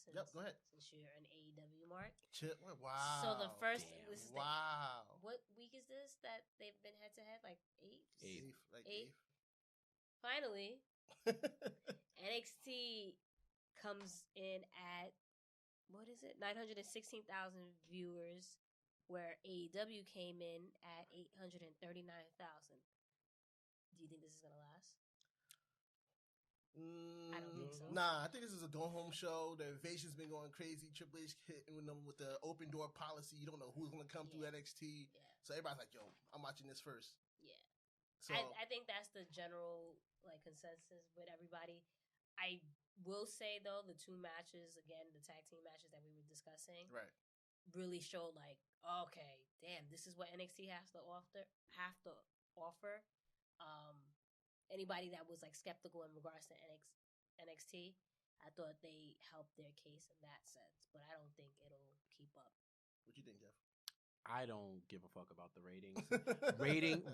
since, Yep, go ahead. Since you're an AEW mark. Wow. So the first, Damn. this is what week is this that they've been head to head? Like eighth. Eighth. Finally, NXT comes in at, what is it? 916,000 viewers, where AEW came in at 839,000. Do you think this is going to last? I don't think so. Nah, I think this is a go-home show. The invasion's been going crazy. Triple H hitting them with the open door policy. You don't know who's going to come through NXT. Yeah. So everybody's like, yo, I'm watching this first. Yeah. So I think that's the general consensus with everybody. I will say, though, the two matches, again, the tag team matches that we were discussing, really showed okay, damn, this is what NXT has to offer. Anybody that was skeptical in regards to NXT, I thought they helped their case in that sense, but I don't think it'll keep up. What you think, Jeff? I don't give a fuck about the ratings.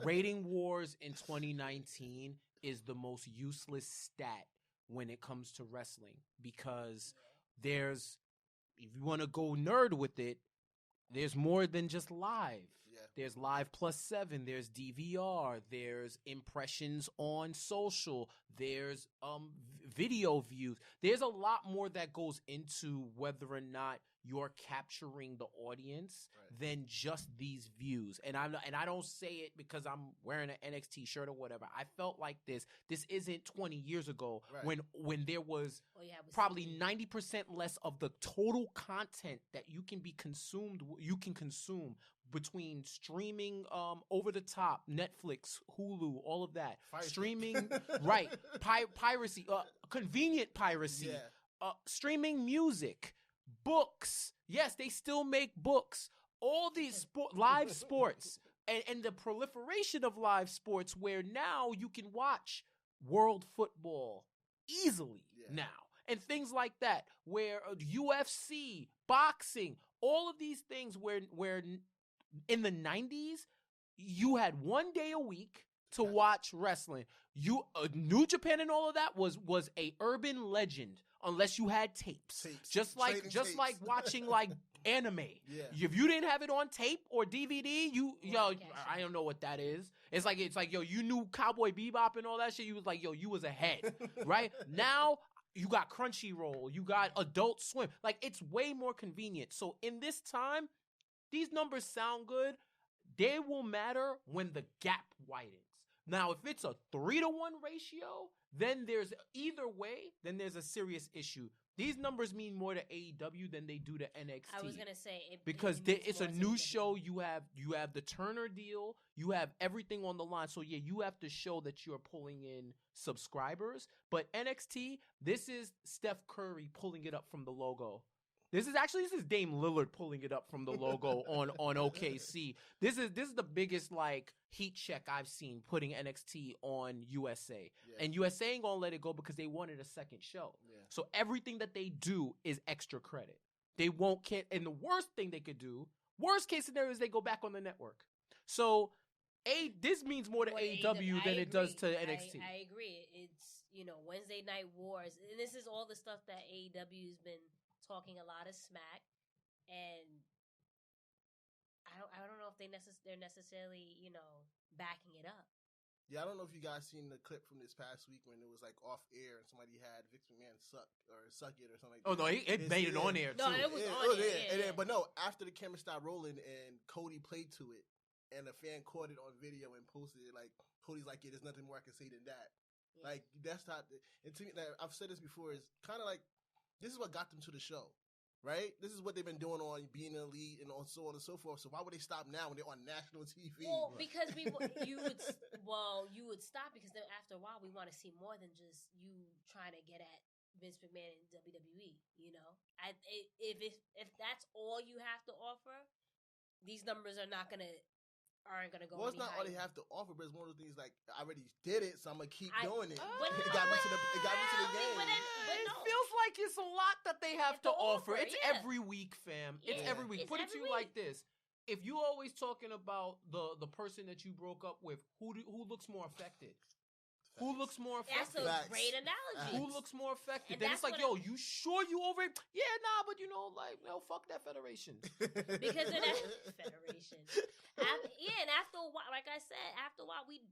Rating wars in 2019 is the most useless stat when it comes to wrestling, because there's, if you want to go nerd with it, there's more than just live. Yeah. There's live +7, there's DVR, there's impressions on social, there's video views. There's a lot more that goes into whether or not you're capturing the audience than just these views. And I don't say it because I'm wearing an NXT shirt or whatever. I felt like this isn't 20 years ago when there was probably 90% less of the total content that you can consume between streaming, over the top, Netflix, Hulu, all of that. Streaming, piracy, convenient piracy, streaming music, books. Yes, they still make books. All these live sports and the proliferation of live sports, where now you can watch world football easily now. And things like that, where UFC, boxing, all of these things where in the 90s, you had 1 day a week to watch wrestling. New Japan and all of that was a urban legend unless you had tapes. Just like watching anime. Yeah. If you didn't have it on tape or DVD, I don't know what that is. It's like you knew Cowboy Bebop and all that shit. You was like, you was ahead, right? Now you got Crunchyroll, you got Adult Swim. It's way more convenient. So in this time, these numbers sound good. They will matter when the gap widens. Now, if it's a 3-to-1 ratio, then there's a serious issue. These numbers mean more to AEW than they do to NXT. I was gonna say because it's a new show. You have the Turner deal. You have everything on the line. So yeah, you have to show that you're pulling in subscribers. But NXT, this is Steph Curry pulling it up from the logo. This is Dame Lillard pulling it up from the logo on OKC. This is the biggest heat check I've seen, putting NXT on USA. Yeah. And USA ain't gonna let it go because they wanted a second show. Yeah. So everything that they do is extra credit. They won't care. And the worst thing they could do, worst case scenario, is they go back on the network. So this means more to AEW than it does to NXT. I agree. It's Wednesday Night Wars, and this is all the stuff that AEW's been talking a lot of smack, and I don't know if they're necessarily backing it up. Yeah, I don't know if you guys seen the clip from this past week when it was off air and somebody had Vince McMahon suck it or something like that. Oh no, it made it on air too. No, it was on air. But no, after the camera stopped rolling and Cody played to it, and a fan caught it on video and posted it, Cody's like, yeah, there's nothing more I can say than that. Yeah. That's not. And to me, I've said this before, is kind of this is what got them to the show, right? This is what they've been doing on Being in the Lead and so on and so forth. So why would they stop now when they're on national TV? Well, because you would stop, because then after a while we want to see more than just you trying to get at Vince McMahon and WWE. If that's all you have to offer, these numbers aren't gonna go. Well, it's not all they have to offer, but it's one of those things I already did it, so I'm gonna keep doing it. It got me to the game. But it feels like it's a lot that they have to offer. It's every week, fam. Yeah. It's every week. Put it to you like this: if you always talking about the person that you broke up with, who looks more affected? Who looks more effective? That's a great analogy. Who looks more effective? Then it's like, yo, you sure you over it? Yeah, nah, but fuck that federation. Because of that federation. And after a while, like I said, after a while, we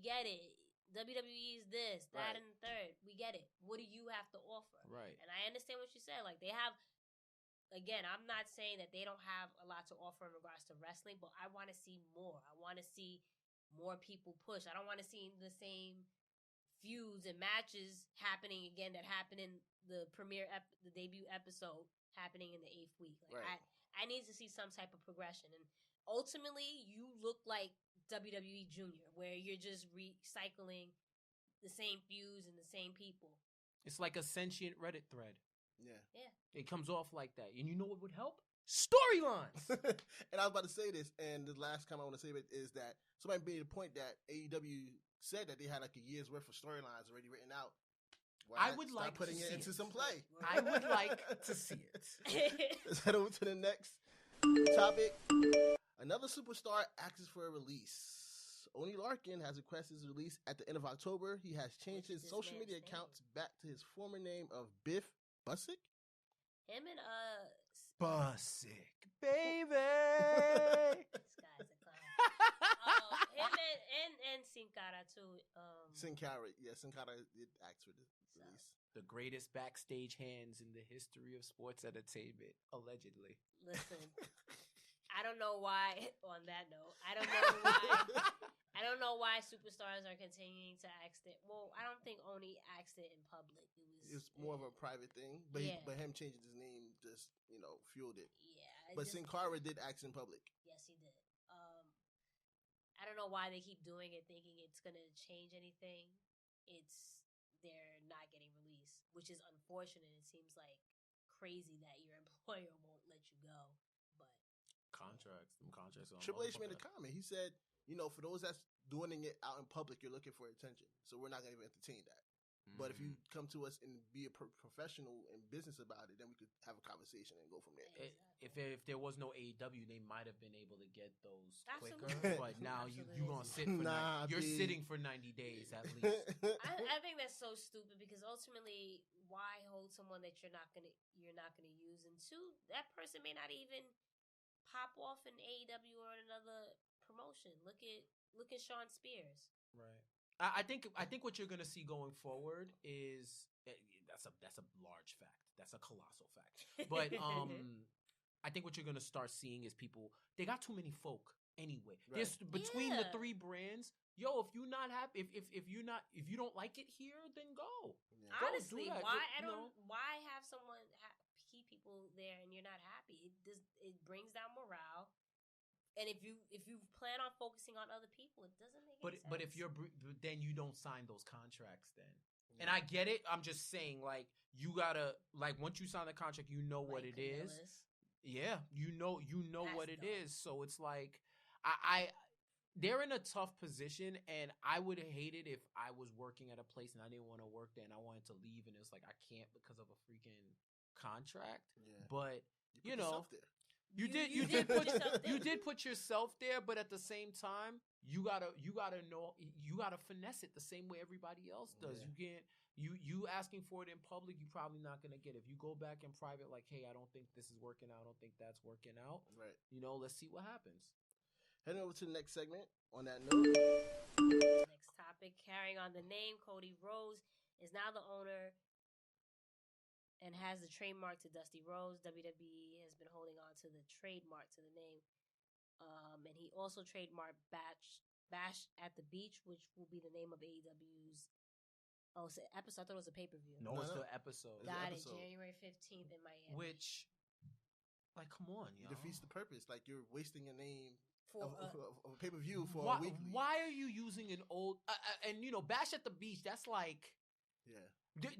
get it. WWE is this, that, and the third. We get it. What do you have to offer? Right. And I understand what you said. Like, they have, again, I'm not saying that they don't have a lot to offer in regards to wrestling, but I want to see more. I want to see more people push. I don't want to see the same feuds and matches happening again that happened in the the debut episode happening in the 8th week. Like, I need to see some type of progression. And ultimately, you look like WWE Junior, where you're just recycling the same feuds and the same people. It's like a sentient Reddit thread. Yeah. It comes off like that. And you know what would help? Storylines. And I was about to say this, and the last comment I want to say is that somebody made a point that AEW said that they had like a year's worth of storylines already written out. I would like putting it into some play. I would like to see it. Let's head over to the next topic. Another superstar asks for a release. Oni Larkin has requested his release at the end of October. He has changed his social media accounts back to his former name of Biff Busick. Him and Busick, baby. This guy's a clown. Him and Sin Cara too. Sin Cara did ask for the release. The greatest backstage hands in the history of sports entertainment, allegedly. Listen, I don't know why. On that note, I don't know why. I don't know why superstars are continuing to ask it. Well, I don't think Oni asked it in public. It was more of a private thing, but but him changing his name just fueled it. Yeah, but Sin Cara did ask in public. Yes, he did. I don't know why they keep doing it, thinking it's gonna change anything. They're not getting released, which is unfortunate. It seems like crazy that your employer won't let you go, but contracts. Triple H made a comment. He said, for those that's doing it out in public, you're looking for attention, so we're not gonna even entertain that. But if you come to us and be a professional in business about it, then we could have a conversation and go from there. If there was no AEW, they might have been able to get those quicker. But now you're gonna sit for you're sitting for 90 days at least. I think that's so stupid because ultimately, why hold someone that you're not gonna use? And two, that person may not even pop off in AEW or another promotion. Look at Shawn Spears. Right. I think what you're gonna see going forward is that's a large fact. That's a colossal fact. But I think what you're gonna start seeing is people, they got too many folk anyway. Right. There's between the three brands. Yo, if you're not happy, if you don't like it here, then go. Yeah. Honestly, why have someone keep people there and you're not happy? It brings down morale. And if you plan on focusing on other people, it doesn't make any sense. But if then you don't sign those contracts then. Yeah. And I get it. I'm just saying, like, you gotta, like, once you sign the contract, you know what it is. Yeah, you know what it is. So it's like, they're in a tough position, and I would have hated if I was working at a place and I didn't want to work there and I wanted to leave, and it's like I can't because of a freaking contract. Yeah. But you know. You did put yourself there, but at the same time, you gotta finesse it the same way everybody else does. Yeah. You asking for it in public, you're probably not gonna get it. If you go back in private, like, hey, I don't think this is working out, I don't think that's working out. Right. Let's see what happens. Heading over to the next segment. On that note, next topic, carrying on the name, Cody Rhodes is now the owner and has the trademark to Dusty Rhodes. WWE has been holding on to the trademark to the name. And he also trademarked Bash at the Beach, which will be the name of AEW's episode. I thought it was a pay-per-view. No, it's the episode. Got it. January 15th in Miami. Which, like, come on, yo. It defeats the purpose. Like, you're wasting a name of a pay-per-view for a weekly. Why are you using an old... and, Bash at the Beach, that's like... Yeah.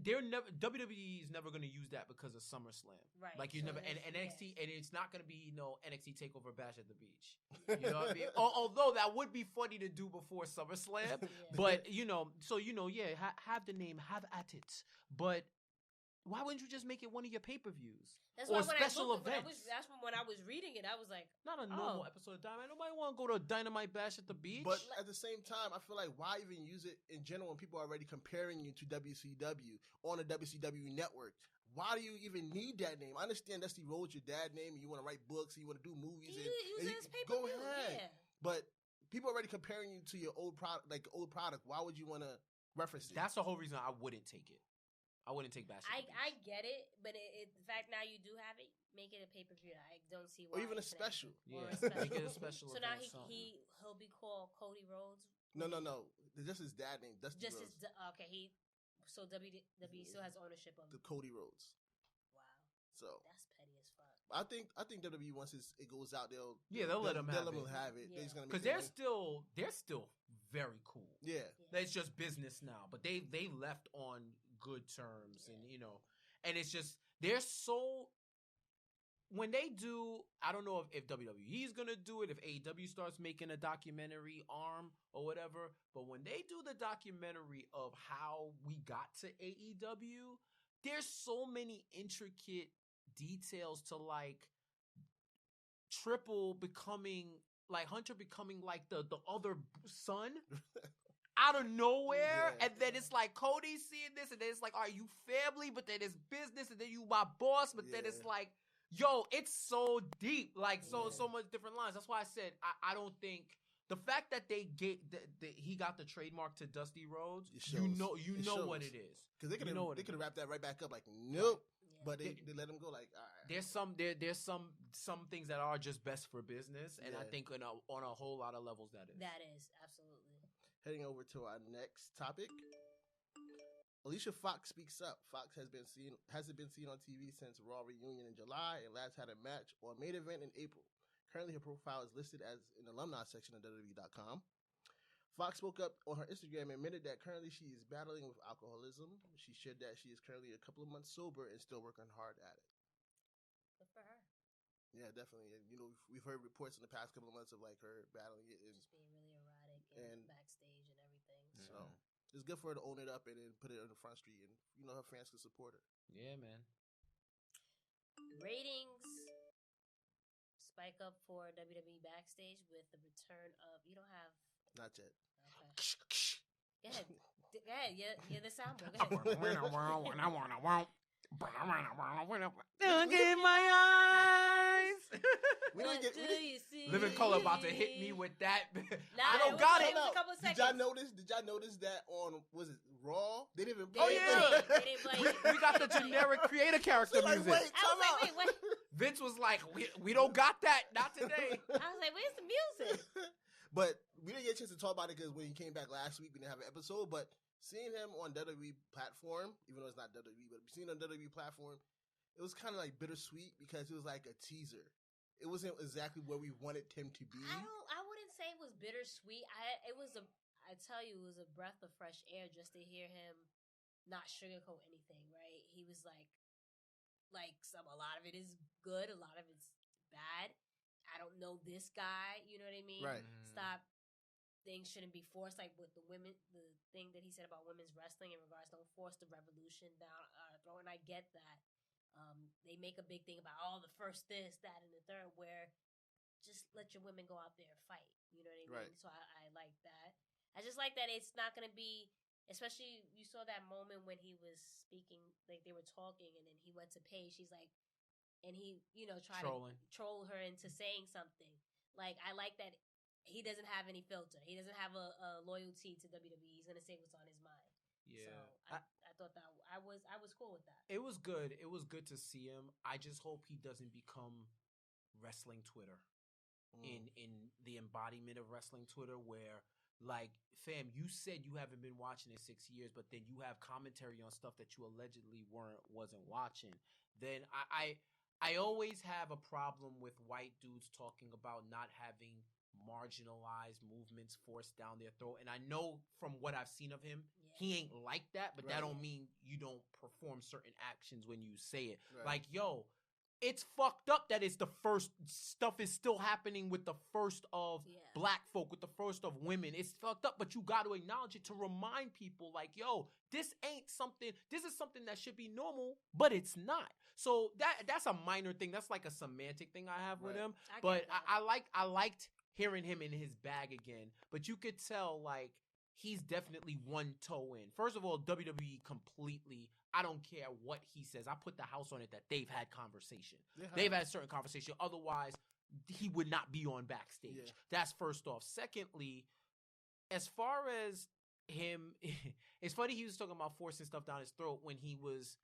They're never, WWE is never going to use that because of SummerSlam. Right. Like, you never, and NXT, and it's not going to be NXT TakeOver Bash at the Beach. You know what I mean? Although that would be funny to do before SummerSlam, but, have the name, have at it. But Why wouldn't you just make it one of your pay-per-views? That's or why when special I looked, events. when I was reading it, I was like, not a normal episode of Dynamite. Nobody want to go to a Dynamite bash at the beach. But at the same time, I feel like why even use it in general when people are already comparing you to WCW on the WCW network? Why do you even need that name? I understand Dusty Rhodes, your dad name, and you want to write books, and you want to do movies. Go ahead. Yeah. But people are already comparing you to your old product, like old product. Why would you want to reference it? That's the whole reason I wouldn't take it. I wouldn't take Bash. I get it, but the fact now you do have it, make it a pay-per-view. I don't see why. Or even a special. Yeah, make it a special. So now he'll be called Cody Rhodes. No. Just his dad name, Dusty Rhodes. Okay. So WWE still has ownership of the Cody Rhodes. Wow. So that's petty as fuck. I think WWE once it goes out, they'll let them have it. Yeah. Because they're still very cool. Yeah. It's just business now, but they left on good terms, and and it's just they're so. When they do, I don't know if WWE is gonna do it, if AEW starts making a documentary arm or whatever. But when they do the documentary of how we got to AEW, there's so many intricate details to like Triple becoming like Hunter becoming like the other son. Out of nowhere, and then it's like Cody seeing this, and then it's like, are you family? But then it's business, and then you my boss. But then it's like, yo, it's so deep, like so much different lines. That's why I said I don't think the fact that they he got the trademark to Dusty Rhodes, you know what it is, because they could have wrapped that right back up like nope, but they let him go like all right. There's some things that are just best for business, and I think on a whole lot of levels that is absolutely. Heading over to our next topic. Alicia Fox speaks up. Fox hasn't been seen on TV since Raw reunion in July and last had a match or a main event in April. Currently, her profile is listed as an alumni section of WWE.com. Fox spoke up on her Instagram and admitted that currently she is battling with alcoholism. She shared that she is currently a couple of months sober and still working hard at it. Good for her. Yeah, definitely. And, we've heard reports in the past couple of months of like her battling it and just being really erratic and backstage and everything. So it's good for her to own it up and then put it on the front street, and her fans can support her. Yeah, man. Ratings spike up for WWE backstage with the return of not yet. Okay. Go ahead. Yeah, the soundboard. Go ahead. Look in my eyes. Living Color about to hit me with that. I don't got it. Did y'all notice that on was it Raw? They didn't even play it. They didn't play it. We got the generic creator character music. Wait. Vince was like, we don't got that. Not today. I was like, where's the music? But we didn't get a chance to talk about it because when he came back last week, we didn't have an episode. But seeing him on WWE platform, even though it's not WWE, but seeing him on WWE platform, it was kind of like bittersweet because it was like a teaser. It wasn't exactly where we wanted him to be. I wouldn't say it was bittersweet. I tell you, it was a breath of fresh air just to hear him not sugarcoat anything, right? He was like a lot of it is good, a lot of it's bad. I don't know this guy, you know what I mean? Right. Stop. Things shouldn't be forced, like with the women, the thing that he said about women's wrestling in regards, don't force the revolution down our throat. And I get that. They make a big thing about the first this, that, and the third, where just let your women go out there and fight. You know what I mean? Right. So I like that. I just like that it's not going to be, especially you saw that moment when he was speaking, like they were talking, and then he went to Paige. He's like, and he, tried to troll her into saying something. Like, I like that. He doesn't have any filter. He doesn't have a loyalty to WWE. He's gonna say what's on his mind. Yeah, so I thought that I was cool with that. It was good. It was good to see him. I just hope he doesn't become wrestling Twitter, in the embodiment of wrestling Twitter, where like, fam, you said you haven't been watching in 6 years, but then you have commentary on stuff that you allegedly wasn't watching. Then I always have a problem with white dudes talking about not having marginalized movements forced down their throat. And I know from what I've seen of him, he ain't like that, but that don't mean you don't perform certain actions when you say it. Right. Like, yo, it's fucked up that it's the first stuff is still happening with the first of black folk, with the first of women. It's fucked up, but you got to acknowledge it to remind people like, yo, this is something that should be normal, but it's not. So that's a minor thing. That's like a semantic thing I have with him. But I liked hearing him in his bag again. But you could tell like he's definitely one toe in. First of all, WWE completely, I don't care what he says. I put the house on it that they've had conversation. They've had certain conversation. Otherwise, he would not be on backstage. Yeah. That's first off. Secondly, as far as him, it's funny he was talking about forcing stuff down his throat when he was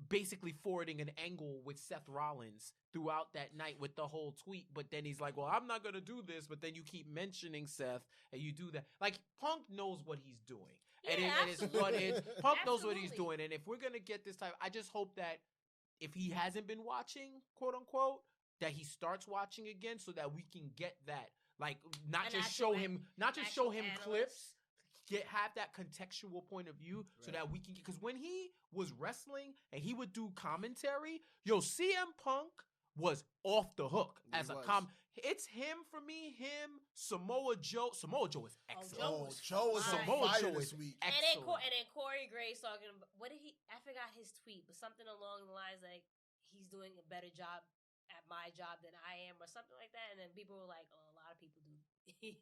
basically forwarding an angle with Seth Rollins throughout that night with the whole tweet, but then he's like, well, I'm not going to do this, but then you keep mentioning Seth and you do that. Like, Punk knows what he's doing. Punk knows what he's doing, and if we're going to get this type, I just hope that if he hasn't been watching, quote unquote, that he starts watching again so that we can get that, like, not just show him clips, have that contextual point of view so that we can, because when he was wrestling and he would do commentary, CM Punk was off the hook as a It's him for me, Samoa Joe. Samoa Joe is excellent. Joe was Samoa Joe this week. Excellent. And then Corey Graves talking about, I forgot his tweet, but something along the lines like, he's doing a better job at my job than I am or something like that. And then people were like, oh, a lot of people do.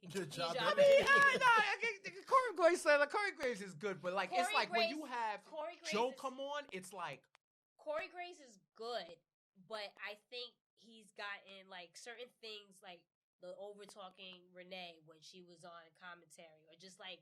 Good job. I mean, Corey Graves is good, but like, it's like when you have Joe come on, it's like. Corey Graves is good, but I think he's gotten like certain things like the over talking Renee when she was on commentary, or just like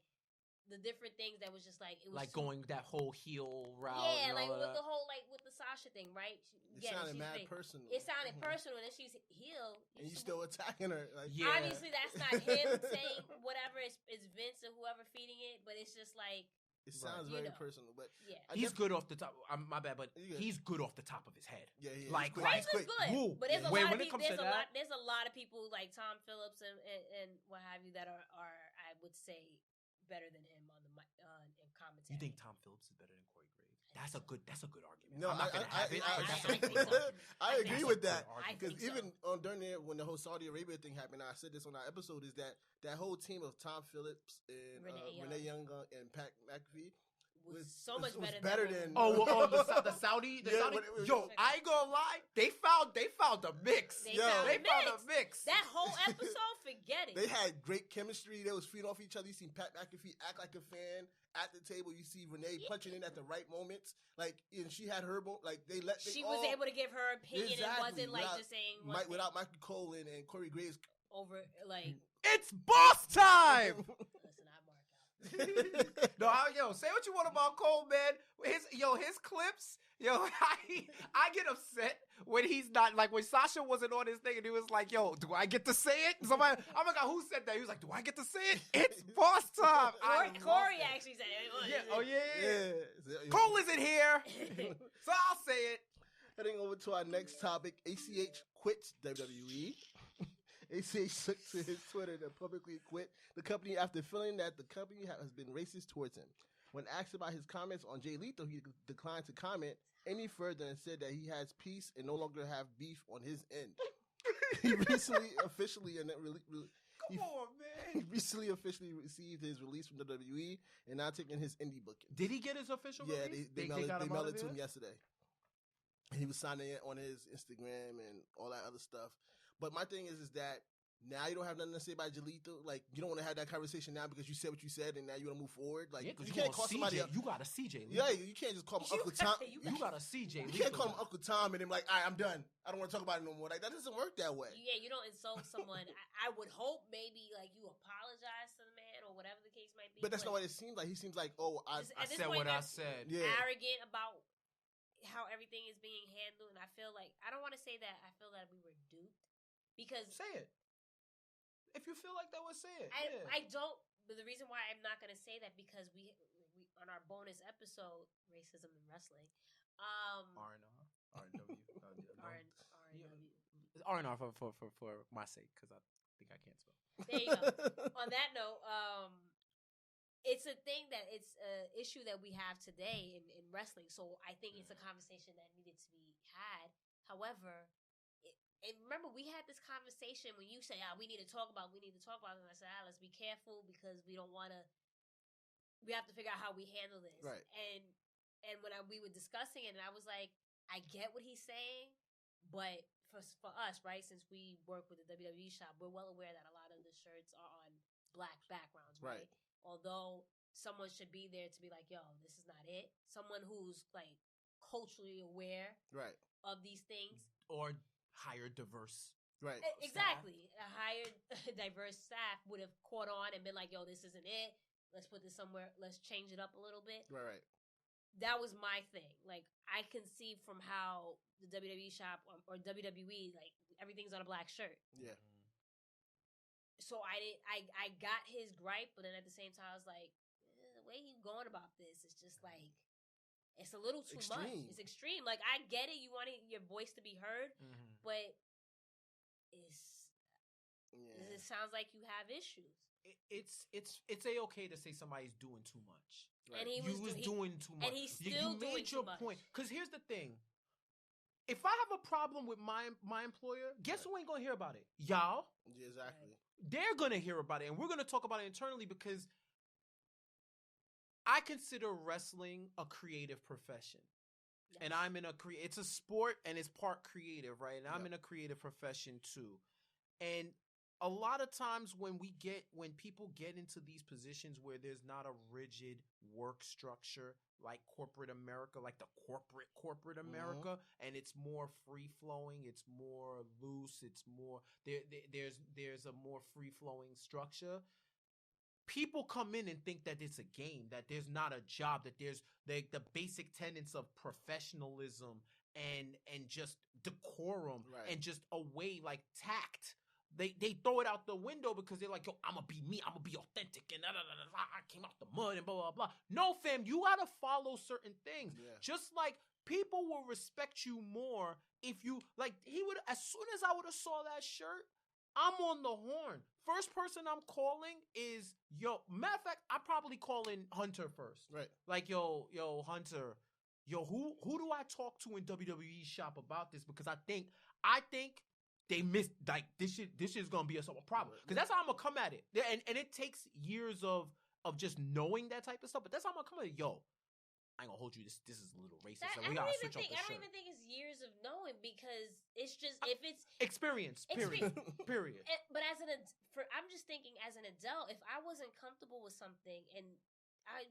the different things that was just like, it was like going that whole heel route. Yeah, like with the whole, like with the Sasha thing, right? It sounded mad personal. It sounded personal, and then she's heel. And you still attacking her. Like, obviously, that's not him saying whatever. It's Vince or whoever feeding it, but it's just like. It sounds very personal, but he's good off the top. My bad, but he's good off the top of his head. Yeah, like Graves is good, but there's a lot of people. There's a lot of people like Tom Phillips and what have you that are I would say better than him on the in commentary. You think Tom Phillips is better than Corey Graves? That's a good argument. No, I'm not gonna have it. I agree with that, because even during when the whole Saudi Arabia thing happened, I said this on our episode, is that whole team of Tom Phillips and Renee Young and Pat McAfee was so much better than the Saudi. I ain't gonna lie, they found a mix. They found a mix. That whole episode, forget it. They had great chemistry. They was feeding off each other. You see Pat McAfee act like a fan at the table. You see Renee punching in at the right moments. Like, and she had her like she was able to give her opinion. Exactly. And wasn't like just saying without Michael Cole and Corey Graves over like it's boss time. Listen, I mark out. No, say what you want about Cole, man. His clips, I get upset when he's not, like when Sasha wasn't on his thing and he was like, yo, do I get to say it? Somebody, oh my God, who said that? He was like, do I get to say it? It's boss time. Corey actually said it. Yeah. Cole isn't here, so I'll say it. Heading over to our next topic, ACH quits WWE. ACH took to his Twitter to publicly quit the company after feeling that the company has been racist towards him. When asked about his comments on Jay Lethal, he declined to comment any further and said that he has peace and no longer have beef on his end. He recently officially received his release from WWE and now taking his indie booking. Did he get his official release? They mailed it to him yesterday. And he was signing it on his Instagram and all that other stuff. But my thing is that now you don't have nothing to say about Jalito. Like, you don't want to have that conversation now because you said what you said and now you want to move forward. Like, you can't call somebody else. You got a CJ. Yeah, you can't just call him Uncle Tom. You got a CJ. You can't call him Uncle Tom and then like, all right, I'm done. I don't want to talk about it no more. Like, that doesn't work that way. Yeah, you don't insult someone. I would hope maybe like you apologize to the man or whatever the case might be. But that's not what it seems like. He seems like, I said what I said. Yeah. Arrogant about how everything is being handled, and I feel like I don't want to say that. I feel that we were duped. Because say it. If you feel like that, would say it. I don't. But the reason why I'm not going to say that because we on our bonus episode, racism in wrestling, R&R for my sake because I think I can't spell. There you go. On that note, it's a thing that it's an issue that we have today in wrestling. So I think it's a conversation that needed to be had. However, and remember, we had this conversation when you say, we need to talk about it. And I said, let's be careful because we have to figure out how we handle this. Right. And when we were discussing it, and I was like, I get what he's saying, but for us, right, since we work with the WWE shop, we're well aware that a lot of the shirts are on black backgrounds, right? Although someone should be there to be like, yo, this is not it. Someone who's like culturally aware of these things. Or hire diverse. Right. Exactly. Staff. A hired diverse staff would have caught on and been like, yo, this isn't it. Let's put this somewhere. Let's change it up a little bit. Right. That was my thing. Like, I can see from how the WWE shop or WWE, like, everything's on a black shirt. Yeah. So I got his gripe, but then at the same time, I was like, the way he's going about this is just like, it's a little too much. It's extreme. Like, I get it. You want your voice to be heard, but it sounds like you have issues. It's a-okay to say somebody's doing too much. Right. And he was doing too much. And he's still doing too much. Point. Because here's the thing. If I have a problem with my employer, guess who ain't going to hear about it? Y'all. Yeah, exactly. They're going to hear about it. And we're going to talk about it internally because I consider wrestling a creative profession. Yes. And I'm in it's a sport and it's part creative, right? And I'm in a creative profession too. And a lot of times when people get into these positions where there's not a rigid work structure like corporate America, like the corporate America, and it's more free flowing, it's more loose, it's more there's a more free flowing structure. People come in and think that it's a game, that there's not a job, that there's the basic tenets of professionalism and just decorum and just a way like tact. They throw it out the window because they're like, yo, I'm going to be me. I'm going to be authentic. And I came out the mud and blah, blah, blah. No, fam, you got to follow certain things. Yeah. Just like people will respect you more if you, like, as soon as I would have saw that shirt, I'm on the horn. First person I'm calling is, matter of fact, I'm probably calling Hunter first. Right. Like, yo, Hunter, who do I talk to in WWE shop about this? Because I think they missed, like, this shit's gonna be a problem. Because that's how I'm gonna come at it. And it takes years of just knowing that type of stuff, but that's how I'm gonna come at it. Yo, I ain't gonna hold you. This is a little racist. So we gotta switch up the shirt. I don't even think it's years of knowing because it's just, if it's... Experience, period. Period. But I'm just thinking as an adult, if I wasn't comfortable with something and I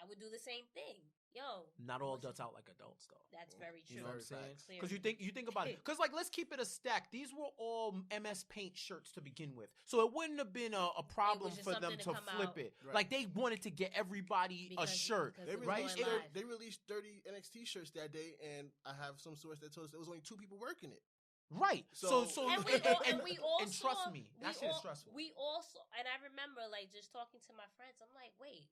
would do the same thing. Yo, not all adults out like adults though. That's very true. You know what I'm saying? Because you think about it. Because like, let's keep it a stack. These were all MS Paint shirts to begin with, so it wouldn't have been a problem for them to flip it. Right. Like they wanted to get everybody a shirt. They released 30 NXT shirts that day, and I have some source that told us there was only 2 people working it. Right. So and trust me, that shit is stressful. We also, and I remember like just talking to my friends, I'm like, wait.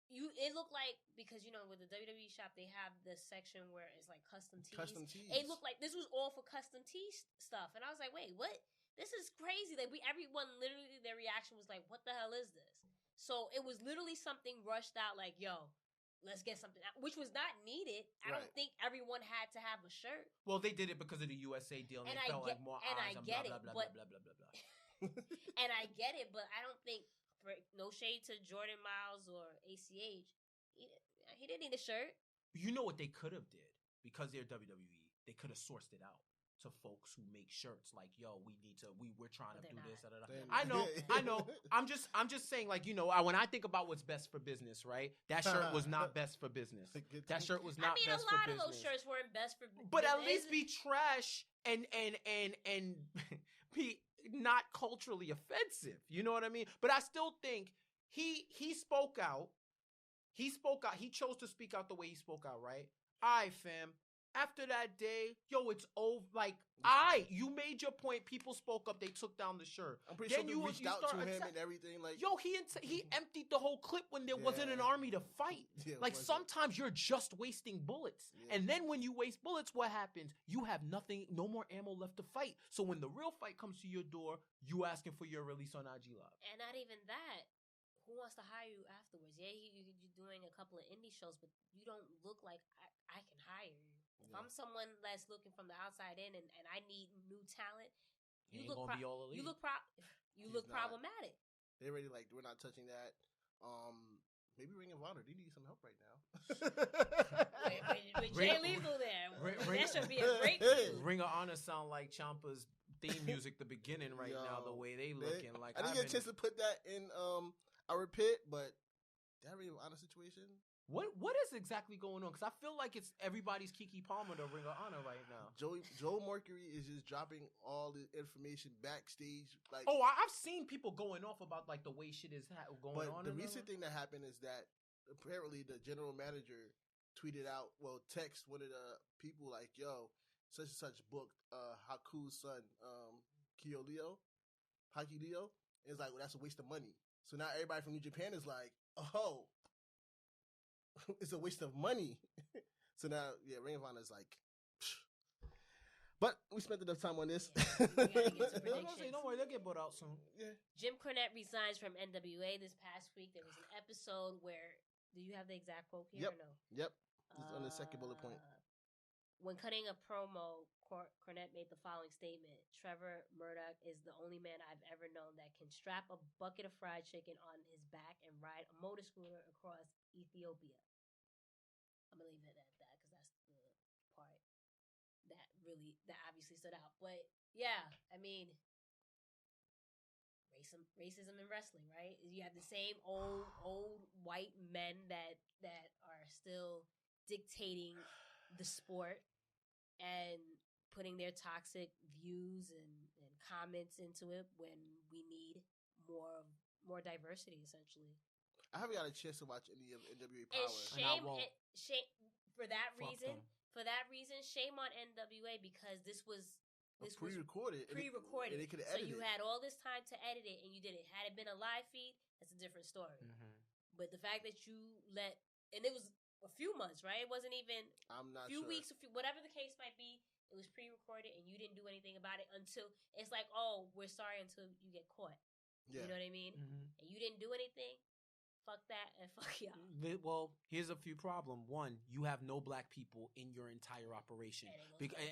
It looked like, because, with the WWE shop, they have this section where it's like custom tees. It looked like this was all for custom tee stuff. And I was like, wait, what? This is crazy. Like, everyone, literally, their reaction was like, what the hell is this? So it was literally something rushed out like, yo, let's get something out, which was not needed. I don't think everyone had to have a shirt. Well, they did it because of the USA deal, and it felt like more eyes and blah, blah, blah, blah, blah, blah, blah. And I get it, but I don't think, no shade to Jordan Miles or ACH, he didn't need a shirt. You know what they could have did? Because they're WWE, they could have sourced it out to folks who make shirts. Like, yo, we're trying to do this. I know. I'm just saying, like, when I think about what's best for business, right? That shirt was not best for business. That shirt was not best for business. A lot of those shirts weren't best for business. But at least be trash and be not culturally offensive. You know what I mean? But I still think he spoke out. He chose to speak out the way he spoke out, right? All right, fam. After that day, it's over. Like, you made your point. People spoke up. They took down the shirt. I'm pretty sure you reached out to him and everything. Like, he emptied the whole clip when there wasn't an army to fight. Yeah, like, sometimes you're just wasting bullets. Yeah. And then when you waste bullets, what happens? You have nothing, no more ammo left to fight. So when the real fight comes to your door, you asking for your release on IG Live. And not even that. Who wants to hire you afterwards? Yeah, you're doing a couple of indie shows, but you don't look like I can hire you. If I'm someone that's looking from the outside in and I need new talent, you look problematic. They already like, we're not touching that. Maybe Ring of Honor. They need some help right now. with Jay Lethal there. That should be a breakthrough. Ring of Honor sound like Ciampa's theme music the beginning now, the way they looking. Like, I didn't get a chance to put that in our pit, but that Ring of Honor situation. What is exactly going on? Because I feel like it's everybody's Kiki Palmer to Ring of Honor right now. Joe Mercury is just dropping all the information backstage. Like, I've seen people going off about like the way shit is going on. But the recent thing that happened is that apparently the general manager tweeted out, text one of the people like, "Yo, such and such booked Haku's son, Haki Leo." And it's like, well, that's a waste of money. So now everybody from New Japan is like, oh. It's a waste of money. So now, Ring of Honor is like, psh. But we spent enough time on this. Yeah, we gotta get some predictions. Don't worry, they'll get bought out soon. Yeah. Jim Cornette resigns from NWA this past week. There was an episode where, do you have the exact quote here or no? Yep. It's on the second bullet point. When cutting a promo, Cornette made the following statement: Trevor Murdoch is the only man I've ever known that can strap a bucket of fried chicken on his back and ride a motor scooter across Ethiopia. I'm gonna leave it at that because that's the part that obviously stood out. But yeah, I mean, racism in wrestling, right? You have the same old white men that are still dictating the sport and putting their toxic views and comments into it when we need more diversity, essentially. I haven't got a chance to watch any of NWA Power. Shame for that reason. Shame on NWA because this was pre-recorded. And they could have edited. So you had all this time to edit it, and you did it. Had it been a live feed, that's a different story. Mm-hmm. But the fact that you and it was a few months, right? It wasn't even weeks, whatever the case might be. It was pre-recorded, and you didn't do anything about it until it's like, oh, we're sorry until you get caught. Yeah. You know what I mean? Mm-hmm. And you didn't do anything. Fuck that and fuck y'all. Well, here's a few problems. One, you have no black people in your entire operation,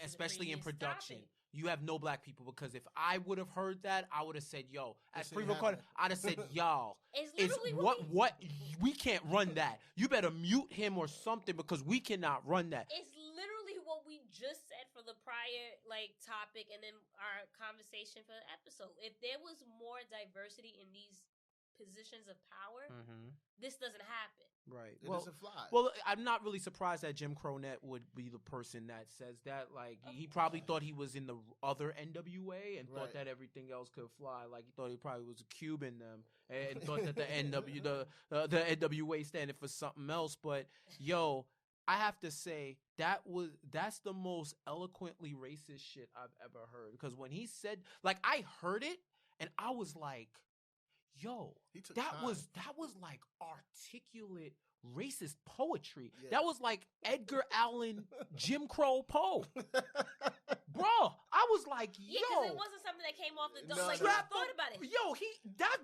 especially in production. You have no black people because if I would have heard that, I would have said, "Yo," as pre-recorded, I'd have said, "Y'all, it's what we can't run that. You better mute him or something because we cannot run that." It's literally what we just said for the prior topic and then our conversation for the episode. If there was more diversity in these positions of power, this doesn't happen. Right. It doesn't fly. Well, I'm not really surprised that Jim Cornette would be the person that says that. Like, he probably thought he was in the other NWA and thought that everything else could fly. Like, he thought he probably was a Cuban and thought that the NWA standing for something else. But yo, I have to say that's the most eloquently racist shit I've ever heard. Because when he said, like, I heard it and I was like, yo, that was like articulate racist poetry. Yeah. That was like Edgar Allan Jim Crow Poe. Bro, I was like, yo. Yeah, because it wasn't something that came off the dome. I thought about it. Yo,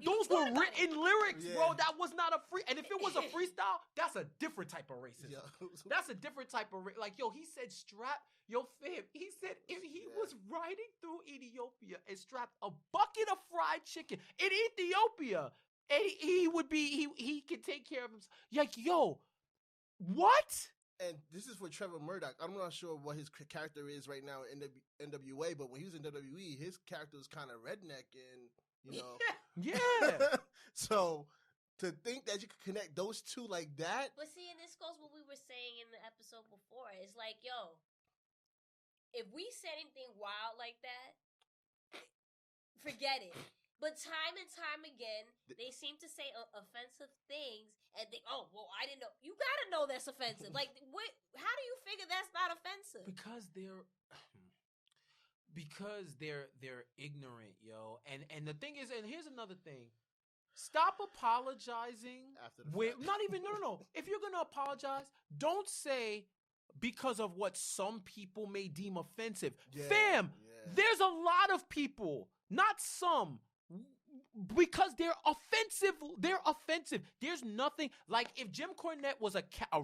those were written lyrics, bro. That was not a free. And if it was a freestyle, that's a different type of racism. That's a different type of like, yo, he said strap. Yo, fam, he said if he was riding through Ethiopia and strapped a bucket of fried chicken in Ethiopia, and he could take care of himself. Like, yo, what? And this is for Trevor Murdoch. I'm not sure what his character is right now in the NWA, but when he was in WWE, his character was kind of redneck and, you know. Yeah. So to think that you could connect those two like that. But see, and this goes what we were saying in the episode before. It's like, yo, if we said anything wild like that, forget it. But time and time again, they seem to say offensive things and think, oh, well, I didn't know. You gotta know that's offensive. Like, what? How do you figure that's not offensive? Because they're ignorant, yo. And the thing is, and here's another thing. Stop apologizing. After the fact. Not even, no. If you're gonna apologize, don't say because of what some people may deem offensive. Yeah, Fam, there's a lot of people, not some, because they're offensive. They're offensive. There's nothing, like if Jim Cornette was a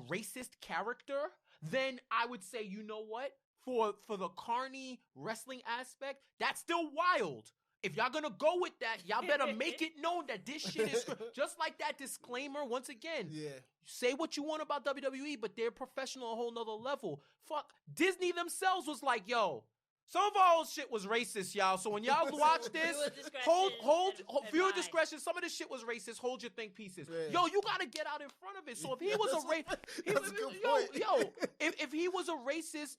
racist character, then I would say, you know what? For the carny wrestling aspect, that's still wild. If y'all gonna go with that, y'all better make it known that this shit is just like that disclaimer. Once again, say what you want about WWE, but they're professional a whole nother level. Fuck, Disney themselves was like, yo, some of our old shit was racist, y'all. So when y'all watch this, hold viewer discretion. Some of this shit was racist. Hold your think pieces. Man. Yo, you gotta get out in front of it. So if he was if he was a racist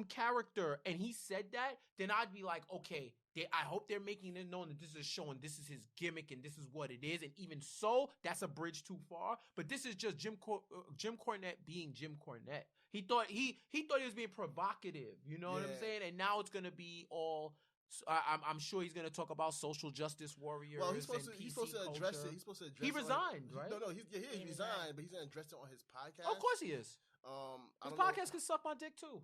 character and he said that, then I'd be like, okay, I hope they're making it known that this is showing this is his gimmick and this is what it is. And even so, that's a bridge too far. But this is just Jim Cornette being Jim Cornette. He thought he was being provocative. You know what I'm saying? And now it's gonna be all. I'm sure he's gonna talk about social justice warriors. Well, he's supposed to address it. He's supposed to address. He resigned, right? No, he resigned, but he's gonna address it on his podcast. Of course he is. His podcast can suck my dick too.